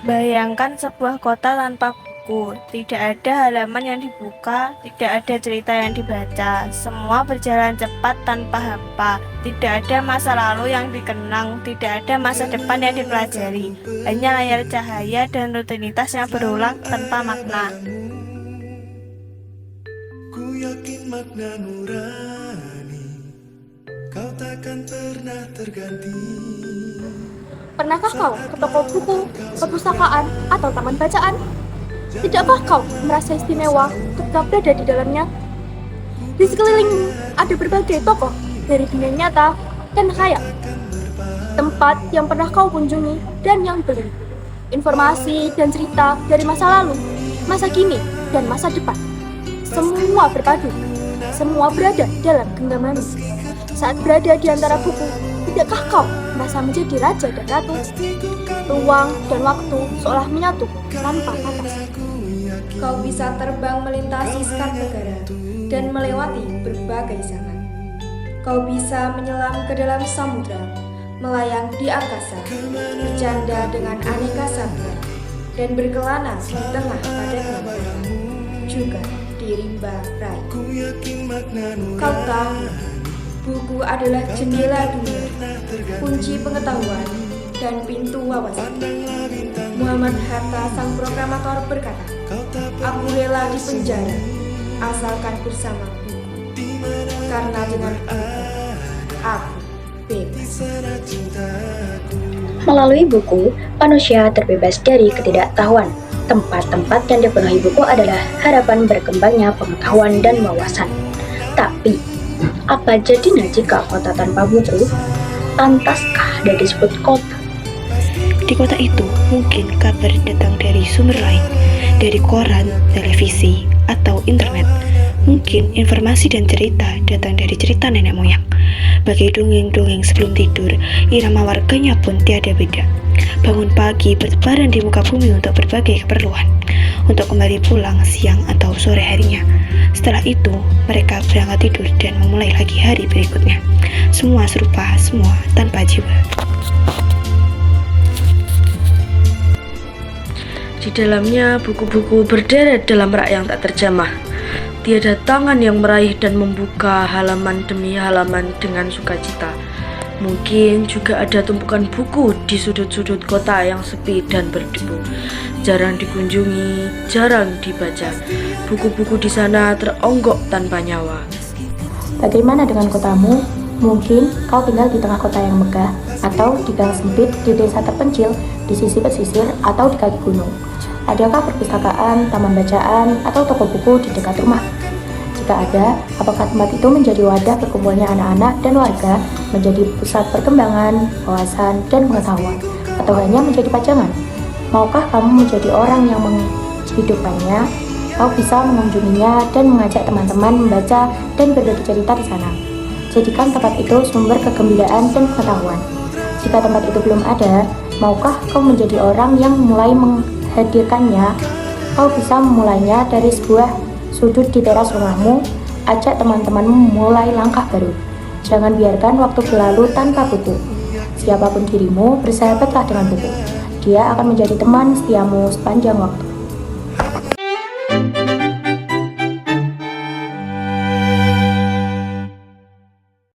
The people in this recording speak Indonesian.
Bayangkan sebuah kota tanpa buku, tidak ada halaman yang dibuka, tidak ada cerita yang dibaca, semua berjalan cepat tanpa hampa, tidak ada masa lalu yang dikenang, tidak ada masa depan yang dipelajari, hanya layar cahaya dan rutinitas yang berulang tanpa makna. Ku yakin makna nurani, kau takkan pernah terganti. Pernahkah kau ke toko buku, perpustakaan, atau taman bacaan? Tidakkah kau merasa istimewa ketika berada di dalamnya? Di sekelilingmu ada berbagai tokoh dari dunia nyata dan khayal. Tempat yang pernah kau kunjungi dan yang belum. Informasi dan cerita dari masa lalu, masa kini, dan masa depan. Semua berpadu, semua berada dalam genggamanmu. Saat berada di antara buku, tidakkah kau merasa menjadi raja dan ratu? Ruang dan waktu seolah menyatu tanpa batas. Kau bisa terbang melintasi sekat negara dan melewati berbagai zaman. Kau bisa menyelam ke dalam samudra, melayang di angkasa, bercanda dengan aneka satwa, dan berkelana di tengah padatnya kota, juga di rimba rai. Kau tahu, buku adalah jendela dunia, kunci pengetahuan, dan pintu wawasan. Muhammad Hatta, sang proklamator, berkata, "Aku rela di penjara, asalkan bersama buku. Karena dengan buku, aku bebas." Melalui buku, manusia terbebas dari ketidaktahuan. Tempat-tempat yang dipenuhi buku adalah harapan berkembangnya pengetahuan dan wawasan. Tapi, apa jadinya jika kota tanpa buku? Pantaskah dia disebut kota? Di kota itu, mungkin kabar datang dari sumber lain, dari koran, televisi, atau internet. Mungkin informasi dan cerita datang dari cerita nenek moyang. Bagai dongeng-dongeng sebelum tidur, irama warganya pun tiada beda. Bangun pagi bertebaran di muka bumi untuk berbagai keperluan, untuk kembali pulang siang atau sore harinya. Setelah itu, mereka berangkat tidur dan memulai lagi hari berikutnya. Semua serupa, semua tanpa jiwa. Di dalamnya buku-buku berderet dalam rak yang tak terjamah. Tiada tangan yang meraih dan membuka halaman demi halaman dengan sukacita. Mungkin juga ada tumpukan buku di sudut-sudut kota yang sepi dan berdebu. Jarang dikunjungi, jarang dibaca. Buku-buku di sana teronggok tanpa nyawa. Bagaimana dengan kotamu? Mungkin kau tinggal di tengah kota yang megah, atau di gang sempit di desa terpencil, di sisi pesisir, atau di kaki gunung. Adakah perpustakaan, taman bacaan, atau toko buku di dekat rumah? Jika ada, apakah tempat itu menjadi wadah berkumpulnya anak-anak dan warga, menjadi pusat perkembangan, wawasan, dan pengetahuan, atau hanya menjadi pajangan? Maukah kamu menjadi orang yang menghidupkannya? Kau bisa mengunjunginya dan mengajak teman-teman membaca dan berbagi cerita di sana. Jadikan tempat itu sumber kegembiraan dan pengetahuan. Jika tempat itu belum ada, maukah kau menjadi orang yang mulai menghadirkannya? Kau bisa memulainya dari sebuah sudut di teras rumahmu. Ajak teman-temanmu memulai langkah baru. Jangan biarkan waktu berlalu tanpa buku. Siapapun dirimu, bersahabatlah dengan buku. Dia akan menjadi teman setiamu sepanjang waktu.